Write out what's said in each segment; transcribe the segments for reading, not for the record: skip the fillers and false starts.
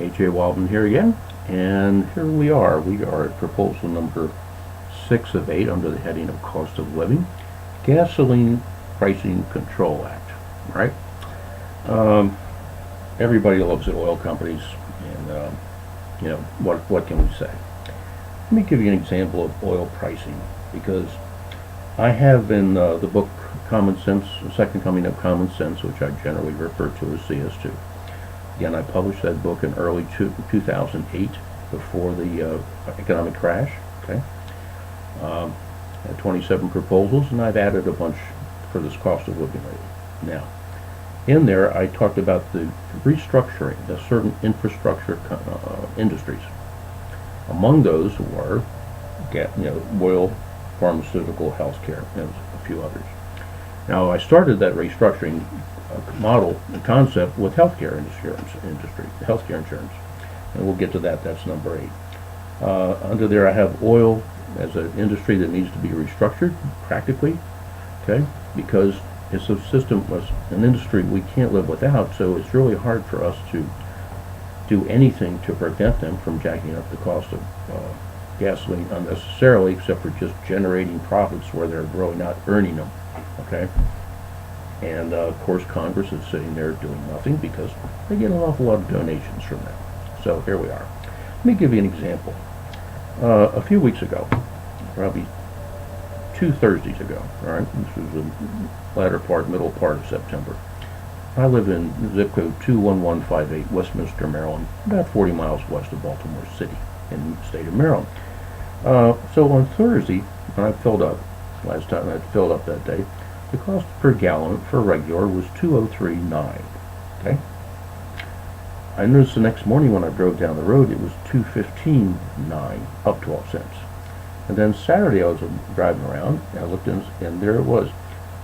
A.J. Waldman here again, and here we are. We are at proposal number 6 of 8 under the heading of Cost of Living, Gasoline Pricing Control Act, right? Everybody loves the oil companies, and what can we say? Let me give you an example of oil pricing, because I have in the book Common Sense, The Second Coming of Common Sense, which I generally refer to as CS2. Again, I published that book in early 2008, before the economic crash. Okay, had 27 proposals, and I've added a bunch for this cost of living rate. Now, in there, I talked about the restructuring of certain infrastructure industries. Among those were, oil, pharmaceutical, healthcare, and a few others. Now, I started that restructuring model and concept with healthcare insurance, and we'll get to that. That's number 8. Under there, I have oil as an industry that needs to be restructured practically, okay, because it's a system, an industry we can't live without. So it's really hard for us to do anything to prevent them from jacking up the cost of gasoline unnecessarily, except for just generating profits where they're really not earning them. Okay. And of course, Congress is sitting there doing nothing because they get an awful lot of donations from them. So here we are. Let me give you an example. A few weeks ago, probably 2 Thursdays ago, all right, this was the middle part of September. I live in zip code 21158, Westminster, Maryland, about 40 miles west of Baltimore City in the state of Maryland. So on Thursday, when I filled up, last time I filled up that day, the cost per gallon for regular was $2.03.9. Okay. I noticed the next morning when I drove down the road, it was $2.15.9, up 12 cents. And then Saturday I was driving around, and I looked in, and there it was,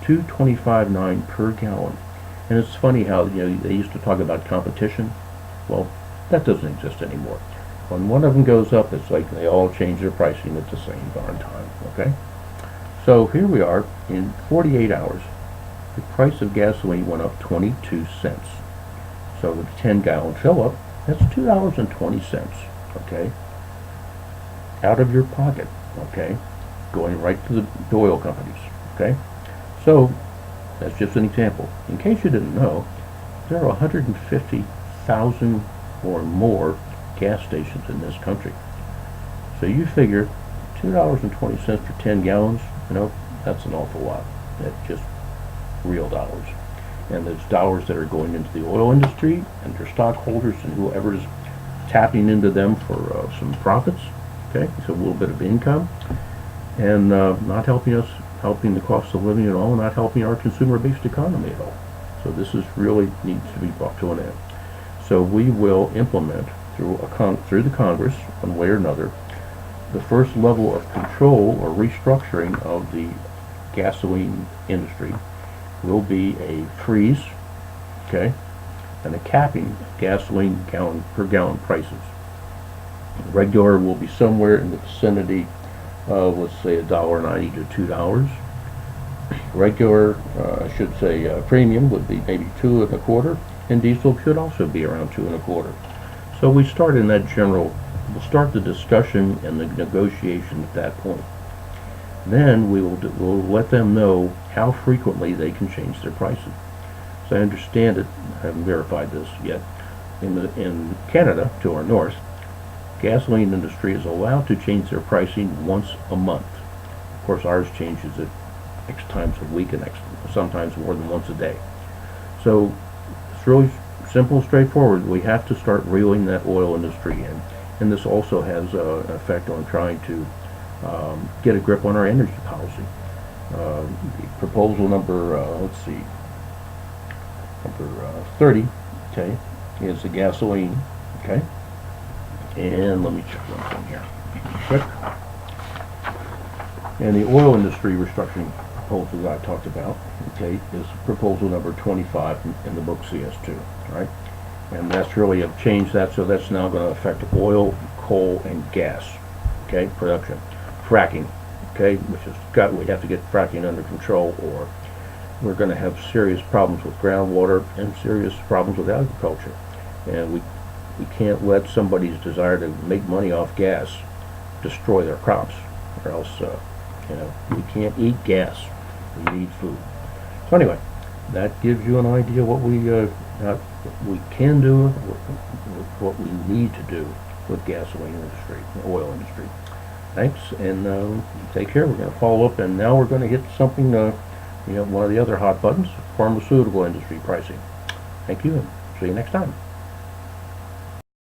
$2.25.9 per gallon. And it's funny how they used to talk about competition. Well, that doesn't exist anymore. When one of them goes up, it's like they all change their pricing at the same darn time. Okay. So here we are, in 48 hours, the price of gasoline went up 22 cents. So with a 10-gallon fill-up, that's $2.20, okay, out of your pocket, okay, going right to the oil companies, okay. So that's just an example. In case you didn't know, there are 150,000 or more gas stations in this country. So you figure $2.20 for 10 gallons, that's an awful lot. That's just real dollars. And there's dollars that are going into the oil industry and their stockholders and whoever's tapping into them for some profits. Okay, so a little bit of income, and not helping the cost of living at all, not helping our consumer-based economy at all. So this is really needs to be brought to an end. So we will implement through the Congress, one way or another, the first level of control or restructuring of the gasoline industry will be a freeze, okay, and a capping of gasoline per gallon prices. Regular will be somewhere in the vicinity of, let's say, $1.90 to $2. Regular, premium would be maybe 2 1/4, and diesel should also be around 2 1/4. So we start in that general. We'll start the discussion and the negotiation at that point. Then we'll let them know how frequently they can change their prices. So I understand it, I haven't verified this yet, in Canada, to our north, gasoline industry is allowed to change their pricing once a month. Of course, ours changes it X times a week and sometimes more than once a day. So it's really simple and straightforward. We have to start reeling that oil industry in. And this also has an effect on trying to get a grip on our energy policy. The proposal number, number 30, okay, is the gasoline, okay. And let me check one thing here, quick. And the oil industry restructuring proposal that I talked about, okay, is proposal number 25 in the book CS2, right? And that's really changed that, so that's now going to affect oil, coal, and gas, okay, production. Fracking, okay, we have to get fracking under control, or we're going to have serious problems with groundwater and serious problems with agriculture. And we can't let somebody's desire to make money off gas destroy their crops, or else, we can't eat gas. We need food. So anyway, that gives you an idea what we can do, what we need to do with gasoline industry, the oil industry. Thanks, and take care. We're going to follow up, and now we're going to hit something, one of the other hot buttons, pharmaceutical industry pricing. Thank you, and see you next time.